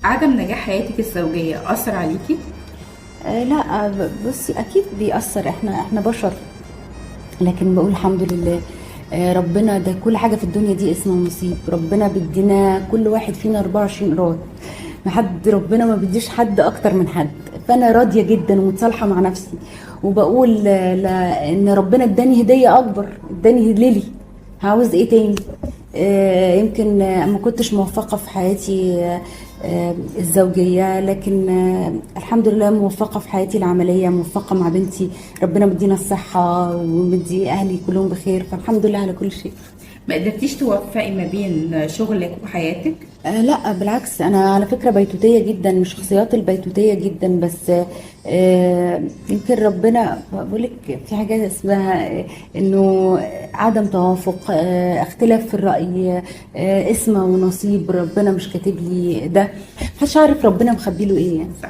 عدم نجاح حياتك الزوجية أثر عليكي؟ لا، بصي اكيد بيأثر. احنا بشر، لكن بقول الحمد لله. ربنا ده كل حاجه في الدنيا دي اسمها نصيب. ربنا بيدينا كل واحد فينا 24 قيراط. ربنا ما بيديش حد اكتر من حد. فانا راضيه جدا ومتصالحه مع نفسي، وبقول ان ربنا اداني هديه اكبر، اداني ليلي. عاوز ايه تاني؟ يمكن ما كنتش موفقه في حياتي الزوجيه، لكن الحمد لله موفقه في حياتي العمليه، موفقه مع بنتي. ربنا مدينا الصحه ومدي اهلي كلهم بخير، فالحمد لله على كل شيء. ما قدرتيش توفقي ما بين شغلك وحياتك؟ لا بالعكس، انا على فكره بيتوتيه جدا، من شخصيات البيتوتيه جدا. بس يمكن ربنا بقولك في حاجه اسمها انه عدم توافق، اختلاف في الراي، اسمه ونصيب. ربنا مش كاتب لي ده، محدش عارف ربنا مخبي له ايه يعني. صح.